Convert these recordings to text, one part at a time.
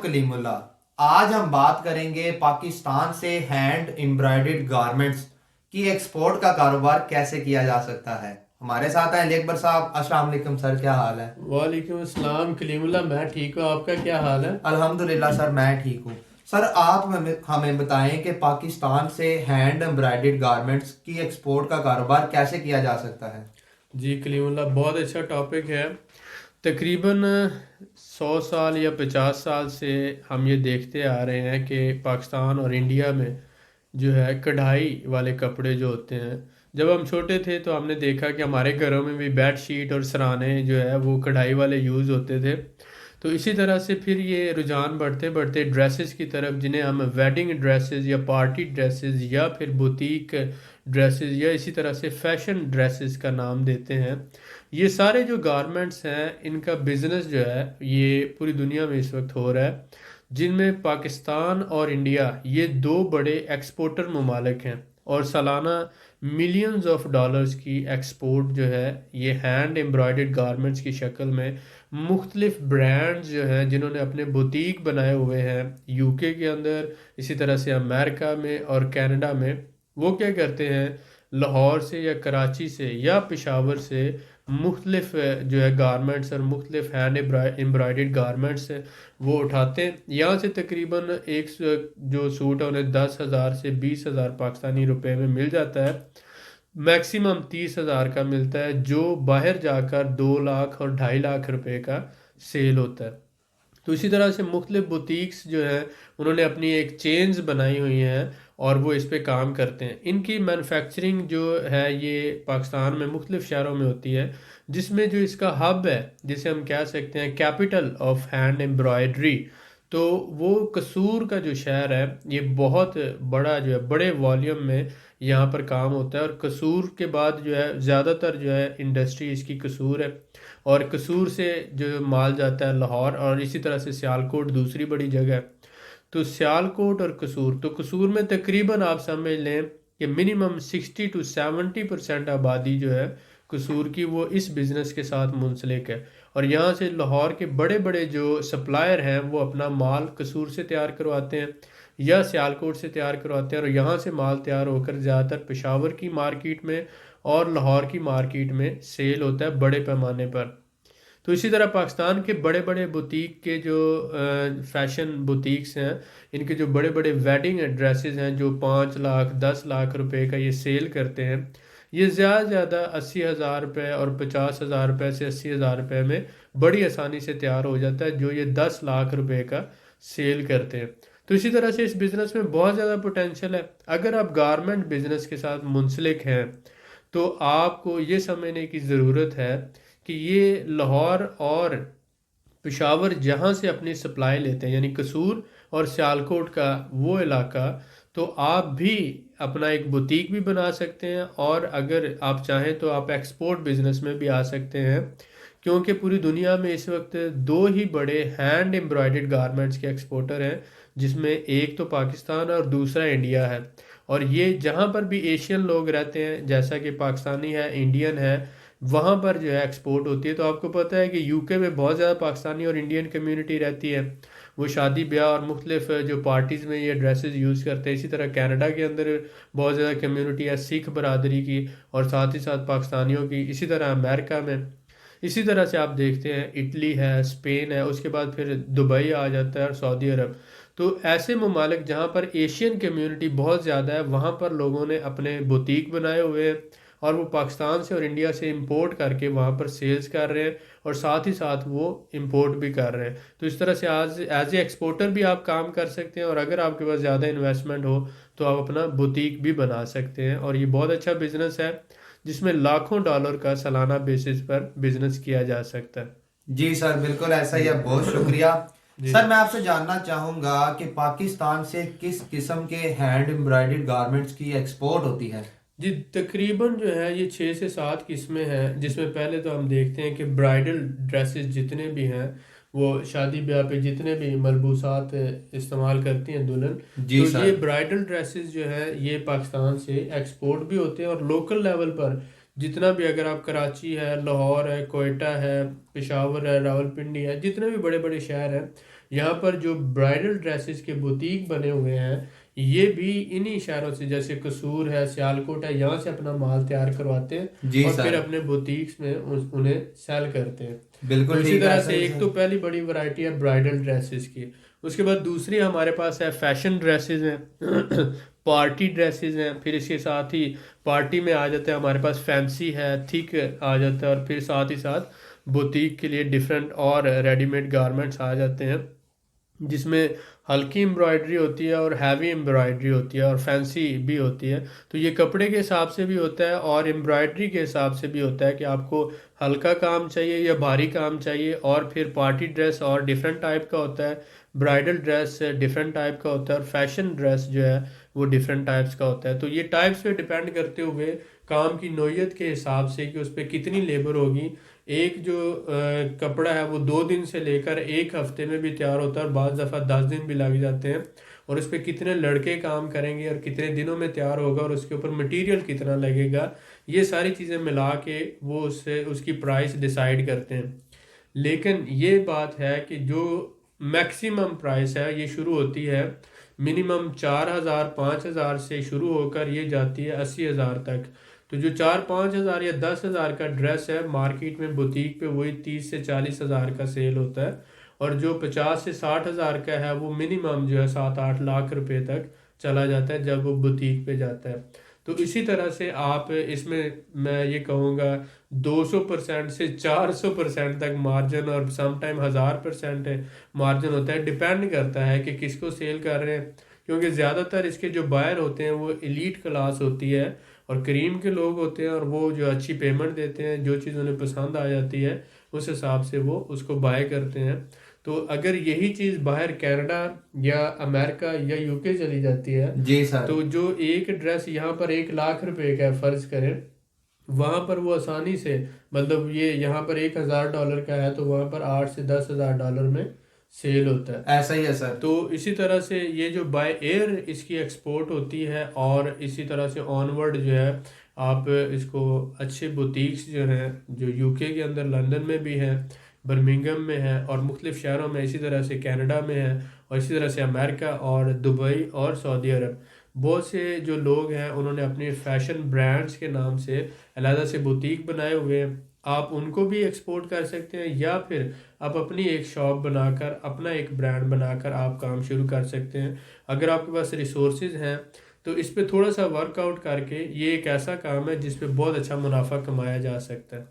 कलीमुल्लाह। आज हम बात करेंगे पाकिस्तान से हैंड एम्ब्रॉयडर्ड गारमेंट्स की एक्सपोर्ट का कारोबार कैसे किया जा सकता है। हमारे साथ हैं अली अकबर साहब। अस्सलाम वालेकुम सर, क्या हाल है? वालेकुम अस्सलाम कलीमुल्लाह। मैं ठीक हूँ, आपका क्या हाल है? अल्हम्दुलिल्लाह सर, मैं ठीक हूँ। सर आप हमें बताएं कि पाकिस्तान से हैंड एम्ब्रॉयडर्ड गारमेंट्स की एक्सपोर्ट का कारोबार कैसे किया जा सकता है। जी कलीमुल्लाह, बहुत अच्छा टॉपिक है। तकरीबन 100 साल या 50 साल से हम ये देखते आ रहे हैं कि पाकिस्तान और इंडिया में जो है कढ़ाई वाले कपड़े जो होते हैं, जब हम छोटे थे तो हमने देखा कि हमारे घरों में भी बेड शीट और सराने जो है वो कढ़ाई वाले यूज़ होते थे। तो इसी तरह से फिर ये रुझान बढ़ते बढ़ते ड्रेसेस की तरफ, जिन्हें हम वेडिंग ड्रेसेस या पार्टी ड्रेसेस या फिर बुटीक ड्रेसेस या इसी तरह से फैशन ड्रेसेस का नाम देते हैं। ये सारे जो गारमेंट्स हैं, इनका बिजनेस जो है ये पूरी दुनिया में इस वक्त हो रहा है, जिनमें पाकिस्तान और इंडिया ये दो बड़े एक्सपोर्टर ममालिक हैं। और सालाना मिलियंस ऑफ डॉलर्स की एक्सपोर्ट जो है ये हैंड एम्ब्रॉयडर्ड गारमेंट्स की शक्ल में मुख्तलिफ ब्रांड्स जो हैं जिन्होंने अपने बुटीक बनाए हुए हैं यूके के अंदर, इसी तरह से अमेरिका में और कनाडा में, वो क्या करते हैं, लाहौर से या कराची से या पेशावर से मुख्तलिफ जो है गारमेंट्स और मुख्तलिफ हैंड एम्ब्रॉयडर्ड गारमेंट्स वो उठाते हैं। यहाँ से तकरीबन जो सूट है उन्हें 10,000 से 20,000 पाकिस्तानी रुपए में मिल जाता है। मैक्सिमम 30,000 का मिलता है, जो बाहर जाकर 2 लाख और 2.5 लाख रुपए का सेल होता है। तो इसी तरह से मुख्तलिफ बुटीक्स जो हैं उन्होंने अपनी एक चेन्स बनाई हुई हैं और वो इस पे काम करते हैं। इनकी मैन्युफैक्चरिंग जो है ये पाकिस्तान में मुख्तलिफ शहरों में होती है, जिसमें जो इसका हब है, जिसे हम कह सकते हैं कैपिटल ऑफ हैंड एम्ब्रॉयडरी, तो वो कसूर का जो शहर है ये बहुत बड़ा जो है, बड़े वॉल्यूम में यहाँ पर काम होता है। और कसूर के बाद जो है ज़्यादातर जो है इंडस्ट्री इसकी कसूर है, और कसूर से जो माल जाता है लाहौर, और इसी तरह से सियालकोट दूसरी बड़ी जगह है। तो सियालकोट और कसूर, तो कसूर में तकरीबन आप समझ लें कि मिनिमम 60 to 70% आबादी जो है कसूर की, वो इस बिज़नेस के साथ मुंसलिक है। और यहाँ से लाहौर के बड़े बड़े जो सप्लायर हैं वो अपना माल कसूर से तैयार करवाते हैं या सियालकोट से तैयार करवाते हैं, और यहाँ से माल तैयार होकर ज़्यादातर पेशावर की मार्केट में और लाहौर की मार्केट में सेल होता है बड़े पैमाने पर। तो इसी तरह पाकिस्तान के बड़े बड़े बुटीक के जो फैशन बुटीक्स हैं, इनके जो बड़े बड़े वेडिंग ड्रेसेस हैं जो 5 लाख 10 लाख रुपए का ये सेल करते हैं, ये ज़्यादा से ज़्यादा 80,000 रुपये और 50,000 रुपये से 80,000 रुपये में बड़ी आसानी से तैयार हो जाता है, जो ये 10 लाख रुपए का सेल करते हैं। तो इसी तरह से इस बिज़नेस में बहुत ज़्यादा पोटेंशियल है। अगर आप गारमेंट बिज़नेस के साथ मुंसलिक हैं तो आपको ये समझने की ज़रूरत है कि ये लाहौर और पेशावर जहाँ से अपनी सप्लाई लेते हैं, यानी कसूर और सियालकोट का वो इलाका, तो आप भी अपना एक बुटीक भी बना सकते हैं, और अगर आप चाहें तो आप एक्सपोर्ट बिजनेस में भी आ सकते हैं। क्योंकि पूरी दुनिया में इस वक्त दो ही बड़े हैंड एम्ब्रॉयडर्ड गारमेंट्स के एक्सपोर्टर हैं, जिसमें एक तो पाकिस्तान और दूसरा इंडिया है। और ये जहाँ पर भी एशियन लोग रहते हैं, जैसा कि पाकिस्तानी है, इंडियन है, वहाँ पर जो है एक्सपोर्ट होती है। तो आपको पता है कि यूके में बहुत ज़्यादा पाकिस्तानी और इंडियन कम्युनिटी रहती है, वो शादी ब्याह और मुख्तलिफ जो पार्टीज़ में ये ड्रेसेस यूज़ करते हैं। इसी तरह कनाडा के अंदर बहुत ज़्यादा कम्युनिटी है सिख बरदरी की, और साथ ही साथ पाकिस्तानियों की। इसी तरह अमेरिका में, इसी तरह से आप देखते हैं इटली है, स्पेन है, उसके बाद फिर दुबई आ जाता है और सऊदी अरब। तो ऐसे ममालिक जहाँ पर एशियन कम्युनिटी बहुत ज़्यादा है, वहाँ पर लोगों ने अपने बुटीक बनाए हुए हैं, और वो पाकिस्तान से और इंडिया से इंपोर्ट करके वहाँ पर सेल्स कर रहे हैं, और साथ ही साथ वो इंपोर्ट भी कर रहे हैं। तो इस तरह से आज एज ए एक्सपोर्टर भी आप काम कर सकते हैं, और अगर आपके पास ज़्यादा इन्वेस्टमेंट हो तो आप अपना बुटीक भी बना सकते हैं। और ये बहुत अच्छा बिजनेस है जिसमें लाखों डॉलर का सालाना बेसिस पर बिजनेस किया जा सकता है। जी सर, बिल्कुल ऐसा ही है। बहुत शुक्रिया। जी सर मैं आपसे जानना चाहूंगा कि पाकिस्तान से किस किस्म के हैंड एम्ब्रॉयडर्ड गारमेंट्स की एक्सपोर्ट होती है। जी, तकरीबन जो है ये 6 से 7 किस्में हैं, जिसमें पहले तो हम देखते हैं कि ब्राइडल ड्रेसेस जितने भी हैं, वो शादी ब्याह पे जितने भी मलबूसात इस्तेमाल करती हैं दुल्हन, जी तो ये सर। ब्राइडल ड्रेसेस जो है ये पाकिस्तान से एक्सपोर्ट भी होते हैं। और लोकल लेवल पर जितना भी, अगर आप कराची है, लाहौर है, कोयटा है, पेशावर है, रावलपिंडी है, जितने भी बड़े बड़े शहर हैं, यहाँ पर जो ब्राइडल ड्रेसेस के बुटीक बने हुए हैं ये भी इन्हीं शहरों से, जैसे कसूर है, सियालकोट है, यहाँ से अपना माल तैयार करवाते हैं जी और फिर सर, अपने बुटीक्स में उन्हें सेल करते हैं। तो बिल्कुल इसी ठीक है, तरह ऐसा से ही एक सर। तो पहली बड़ी वैरायटी है ब्राइडल ड्रेसेस की। उसके बाद दूसरी हमारे पास है फैशन ड्रेसेस हैं पार्टी ड्रेसेस हैं। फिर इसके साथ ही पार्टी में आ जाते हैं हमारे पास फैंसी है, थिक आ जाता है, और फिर साथ ही साथ बुटीक के लिए डिफरेंट और रेडीमेड गारमेंट्स आ जाते हैं जिसमें हल्की एम्ब्रॉयडरी होती है और हैवी एम्ब्रॉयडरी होती है और फैंसी भी होती है। तो ये कपड़े के हिसाब से भी होता है और एम्ब्रॉयडरी के हिसाब से भी होता है कि आपको हल्का काम चाहिए या भारी काम चाहिए। और फिर पार्टी ड्रेस और डिफरेंट टाइप का होता है, ब्राइडल ड्रेस डिफरेंट टाइप का होता है, और फैशन ड्रेस जो है वो डिफरेंट टाइप्स का होता है। तो ये टाइप्स पे डिपेंड करते हुए काम की नौयत के हिसाब से कि उस पर कितनी लेबर होगी। एक जो कपड़ा है वो 2 दिन से लेकर एक हफ्ते में भी तैयार होता है और बाज़ दफ़ा 10 दिन भी लग जाते हैं। और उस पर कितने लड़के काम करेंगे और कितने दिनों में तैयार होगा और उसके ऊपर मटेरियल कितना लगेगा, ये सारी चीज़ें मिला के वो उससे उसकी प्राइस डिसाइड करते हैं। लेकिन ये बात है कि जो मैक्सिमम प्राइस है ये शुरू होती है मिनिमम 4,000 5,000 से शुरू होकर ये जाती है 80,000 तक। तो जो 4-5 हज़ार या 10,000 का ड्रेस है मार्केट में बुटीक पे वही 30 से 40 हज़ार का सेल होता है। और जो 50 से 60 हज़ार का है वो मिनिमम जो है 7-8 लाख रुपए तक चला जाता है जब वो बुटीक पे जाता है। तो इसी तरह से आप इसमें मैं ये कहूँगा 200% से 400% तक मार्जिन और समटाइम 1,000% मार्जिन होता है। डिपेंड करता है कि किसको सेल कर रहे हैं, क्योंकि ज़्यादातर इसके जो बायर होते हैं वो एलीट क्लास होती है और करीम के लोग होते हैं और वो जो अच्छी पेमेंट देते हैं, जो चीज़ उन्हें पसंद आ जाती है उस हिसाब से वो उसको बाय करते हैं। तो अगर यही चीज़ बाहर कनाडा या अमेरिका या यूके चली जाती है जी सर। तो जो एक ड्रेस यहाँ पर 1 लाख रुपए का है फर्ज करें, वहाँ पर वो आसानी से, मतलब ये यहाँ पर $1,000 का है तो वहाँ पर 8 से 10 हज़ार डॉलर में सेल होता है। ऐसा ही है सर। तो इसी तरह से ये जो बाय एयर इसकी एक्सपोर्ट होती है और इसी तरह से ऑनवर्ड जो है आप इसको अच्छे बुटीक्स जो हैं जो यूके के अंदर लंदन में भी है, बर्मिंघम में है और मुख्तलिफ शहरों में, इसी तरह से कनाडा में है और इसी तरह से अमेरिका और दुबई और सऊदी अरब, बहुत से जो लोग हैं उन्होंने अपने फैशन ब्रांड्स के नाम से अलहदा से बुटीक बनाए हुए हैं। आप उनको भी एक्सपोर्ट कर सकते हैं या फिर आप अपनी एक शॉप बनाकर अपना एक ब्रांड बनाकर आप काम शुरू कर सकते हैं। अगर आपके पास रिसोर्सेज हैं तो इस पे थोड़ा सा वर्कआउट करके ये एक ऐसा काम है जिस पे बहुत अच्छा मुनाफा कमाया जा सकता है।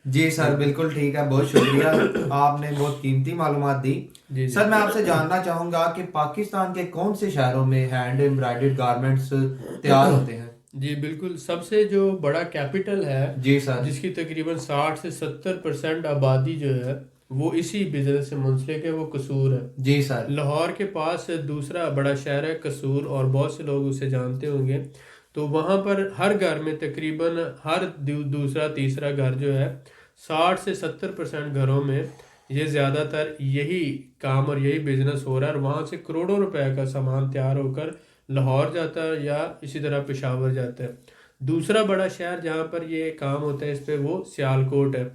जी सर, तो बिल्कुल ठीक है, बहुत शुक्रिया, आपने बहुत कीमती मालूमात दी। जी जी सर मैं आपसे जानना चाहूँगा कि पाकिस्तान के कौन से शहरों में हैंड एम्ब्रॉयडर्ड गारमेंट्स तैयार होते हैं? जी बिल्कुल, सबसे जो बड़ा कैपिटल है जी सर। जिसकी तकरीबन 60 से 70% आबादी जो है वो इसी बिजनेस से मुंसलिक है, वो कसूर है। जी सर। लाहौर के पास दूसरा बड़ा शहर है कसूर और बहुत से लोग उसे जानते होंगे। तो वहाँ पर हर घर में तकरीबन हर दूसरा तीसरा घर जो है 60 से 70% घरों में ये ज़्यादातर यही काम और यही बिजनेस हो रहा है और वहाँ से करोड़ों रुपए का सामान तैयार होकर लाहौर जाता है या इसी तरह पेशावर जाता है। दूसरा बड़ा शहर जहाँ पर ये काम होता है इस पे वो सियालकोट है,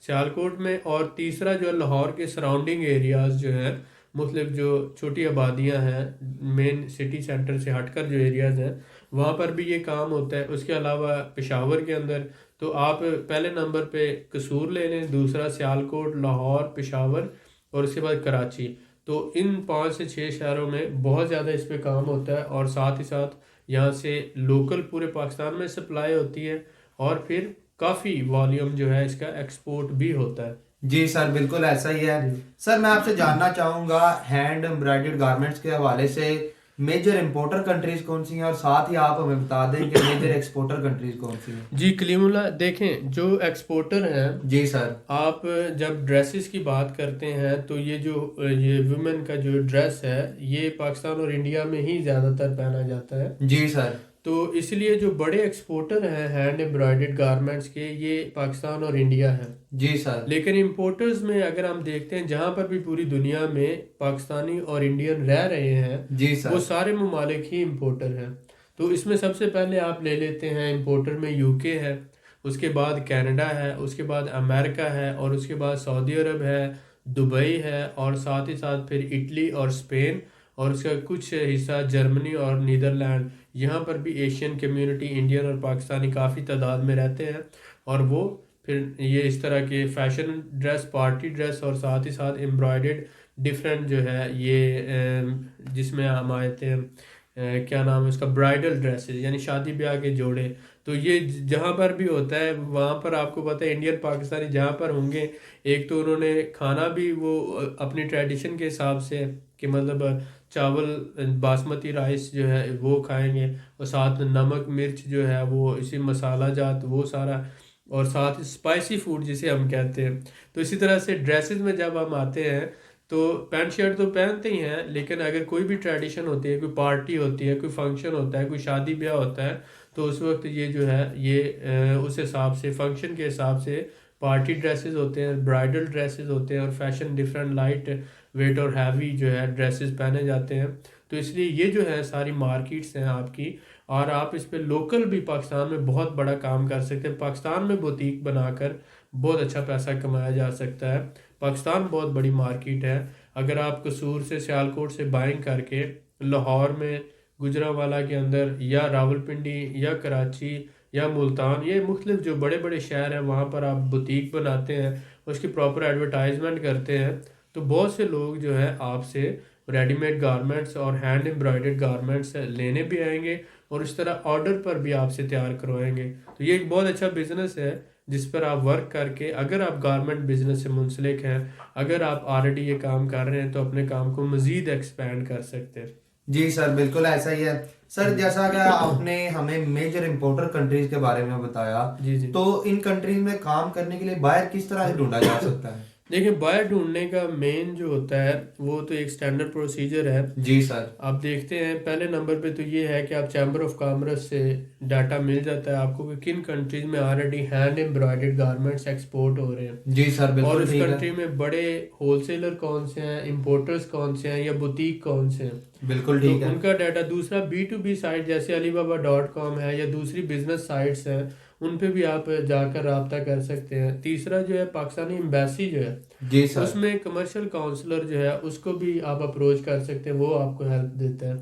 सियालकोट में। और तीसरा जो है लाहौर के सराउंडिंग एरियाज जो हैं, मतलब जो छोटी आबादियाँ हैं मेन सिटी सेंटर से हटकर जो एरियाज हैं वहाँ पर भी ये काम होता है। उसके अलावा पेशावर के अंदर तो आप पहले नंबर पे कसूर ले लें, दूसरा सियालकोट, लाहौर, पेशावर और उसके बाद कराची। तो इन 5 से 6 शहरों में बहुत ज़्यादा इस पे काम होता है और साथ ही साथ यहाँ से लोकल पूरे पाकिस्तान में सप्लाई होती है और फिर काफ़ी वॉल्यूम जो है इसका एक्सपोर्ट भी होता है। जी सर, बिल्कुल ऐसा ही है। जी सर मैं आपसे जानना चाहूँगा हैंड एम्ब्रॉयडर्ड गारमेंट्स के हवाले से मेजर इंपोर्टर कंट्रीज कौन सी हैं, और साथ ही आप हमें बता दें कि मेजर एक्सपोर्टर कंट्रीज कौन सी हैं? जी कलीमुल्ला, देखें जो एक्सपोर्टर हैं, जी सर। आप जब ड्रेसेस की बात करते हैं तो ये जो ये वुमेन का जो ड्रेस है ये पाकिस्तान और इंडिया में ही ज़्यादातर पहना जाता है। जी सर। तो इसलिए जो बड़े एक्सपोर्टर हैं हैंड एम्ब्रॉयडर्ड गारमेंट्स के ये पाकिस्तान और इंडिया है। जी सर। लेकिन इंपोर्टर्स में अगर हम देखते हैं जहाँ पर भी पूरी दुनिया में पाकिस्तानी और इंडियन रह रहे हैं जी वो सर। सारे ममालिक ही इंपोर्टर हैं। तो इसमें सबसे पहले आप ले लेते हैं इंपोर्टर में यूके है, उसके बाद कनाडा है, उसके बाद अमेरिका है और उसके बाद सऊदी अरब है, दुबई है, और साथ ही साथ फिर इटली और स्पेन, और उसका कुछ हिस्सा जर्मनी और नीदरलैंड। यहाँ पर भी एशियन कम्युनिटी, इंडियन और पाकिस्तानी काफ़ी तादाद में रहते हैं। और वो फिर ये इस तरह के फैशन ड्रेस, पार्टी ड्रेस, और साथ ही साथ एम्ब्रॉयडर्ड डिफरेंट जो है ये जिसमें हम आते हैं क्या नाम है उसका, ब्राइडल ड्रेसेस, यानी शादी ब्याह के जोड़े। तो ये जहाँ पर भी होता है वहाँ पर आपको पता है इंडियन पाकिस्तानी जहाँ पर होंगे, एक तो उन्होंने खाना भी वो अपनी ट्रेडिशन के हिसाब से, कि मतलब चावल बासमती राइस जो है वो खाएंगे, और साथ में नमक मिर्च जो है वो इसी मसाला जात वो सारा, और साथ स्पाइसी फूड जिसे हम कहते हैं। तो इसी तरह से ड्रेसेस में जब हम आते हैं तो पैंट शर्ट तो पहनते ही हैं, लेकिन अगर कोई भी ट्रेडिशन होती है, कोई पार्टी होती है, कोई फंक्शन होता है, कोई शादी ब्याह होता है, तो उस वक्त ये जो है ये उस हिसाब से फंक्शन के हिसाब से पार्टी ड्रेसेस होते हैं, ब्राइडल ड्रेसेस होते हैं, और फैशन डिफरेंट लाइट वेट और हैवी जो है ड्रेसेस पहने जाते हैं। तो इसलिए ये जो है सारी मार्केट्स हैं आपकी, और आप इस पे लोकल भी पाकिस्तान में बहुत बड़ा काम कर सकते हैं। पाकिस्तान में बुटीक बनाकर बहुत अच्छा पैसा कमाया जा सकता है। पाकिस्तान बहुत बड़ी मार्केट है। अगर आप कसूर से, सियालकोट से बाइंग करके लाहौर में, गुजरांवाला के अंदर, या रावलपिंडी, या कराची, या मुल्तान, ये मुख्तलिफ जो बड़े बड़े शहर हैं वहाँ पर आप बुटीक बनाते हैं, उसकी प्रॉपर एडवर्टाइजमेंट करते हैं, तो बहुत से लोग जो है आपसे रेडीमेड गारमेंट्स और हैंड एम्ब्रॉयडर्ड गारमेंट्स लेने भी आएंगे, और इस तरह ऑर्डर पर भी आपसे तैयार करवाएंगे। तो ये एक बहुत अच्छा बिजनेस है जिस पर आप वर्क करके, अगर आप गारमेंट बिजनेस से मुंसलिक हैं, अगर आप ऑलरेडी ये काम कर रहे हैं, तो अपने काम को मज़ीद एक्सपेंड कर सकते हैं। जी सर, बिल्कुल ऐसा ही है। सर, जैसा कि आपने हमें मेजर इंपोर्टर कंट्रीज के बारे में बताया, जी जी। तो इन कंट्रीज में काम करने के लिए बायर किस तरह से ढूंढा जा सकता है? देखिए, बायर ढूंढने का मेन जो होता है वो तो एक स्टैंडर्ड प्रोसीजर है। जी सर। आप देखते हैं पहले नंबर पे तो ये है कि आप चैम्बर ऑफ कॉमर्स से डाटा मिल जाता है आपको कि किन कंट्रीज में already hand embroidered garments export हो रहे हैं, जी सर, और बिल्कुल उस ठीक है। कंट्री में बड़े होलसेलर कौन से हैं, इंपोर्टर्स कौन से हैं, या बुटीक कौन से हैं। बिल्कुल तो ठीक है। उनका डाटा, दूसरा B2B साइट जैसे alibaba.com है, या दूसरी बिजनेस साइट्स हैं, उन पे भी आप जाकर राब्ता कर सकते हैं। तीसरा जो है पाकिस्तानी एम्बेसी जो है, जी सर। उसमें कमर्शियल काउंसलर जो है उसको भी आप अप्रोच कर सकते हैं, वो आपको हेल्प देता है।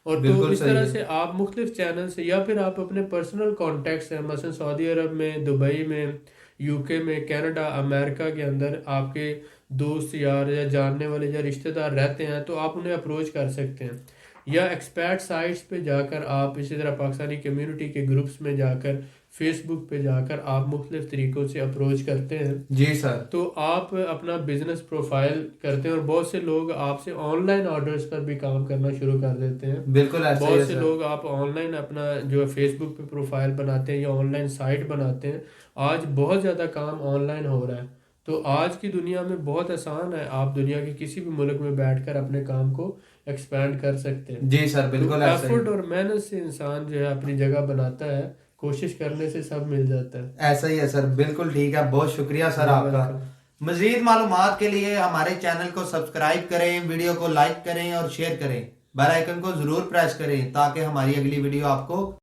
और तो बिल्कुल इस सही तरह है। से आप मुख्तलिफ चैनल से, या फिर आप अपने पर्सनल कॉन्टैक्ट्स हैं, मसलन सऊदी अरब में, दुबई में, यूके में, कनाडा, अमेरिका के अंदर आपके दोस्त यार या जानने वाले या रिश्तेदार रहते हैं, तो आप उन्हें अप्रोच कर सकते हैं। या एक्सपैट साइट्स पे जाकर आप, इसी तरह पाकिस्तानी कम्युनिटी के ग्रुप्स में जाकर, फेसबुक पे जाकर आप मुख्तलिफ तरीक़ों से अप्रोच करते हैं, जी सर। तो आप अपना बिजनेस प्रोफाइल करते हैं, और बहुत से लोग आपसे ऑनलाइन ऑर्डर्स पर भी काम करना शुरू कर देते हैं। बिल्कुल ऐसा ही बहुत है से सर। लोग आप ऑनलाइन अपना जो है फेसबुक पे प्रोफाइल बनाते हैं, या ऑनलाइन साइट बनाते हैं। आज बहुत ज़्यादा काम ऑनलाइन हो रहा है, तो आज की दुनिया में बहुत आसान है, आप दुनिया के किसी भी मुल्क में बैठकर अपने काम को एक्सपैंड कर सकते हैं। जी सर, तो बिल्कुल ऐसा ही एफर्ट और मेहनत से इंसान जो है अपनी जगह बनाता है, कोशिश करने से सब मिल जाता है। ऐसा ही है सर, बिल्कुल ठीक है। बहुत शुक्रिया सर जी, आपका। वेलकम। मजीद मालूमात के लिए हमारे चैनल को सब्सक्राइब करें, वीडियो को लाइक करें और शेयर करें, बेल आइकन को जरूर प्रेस करें ताकि हमारी अगली वीडियो आपको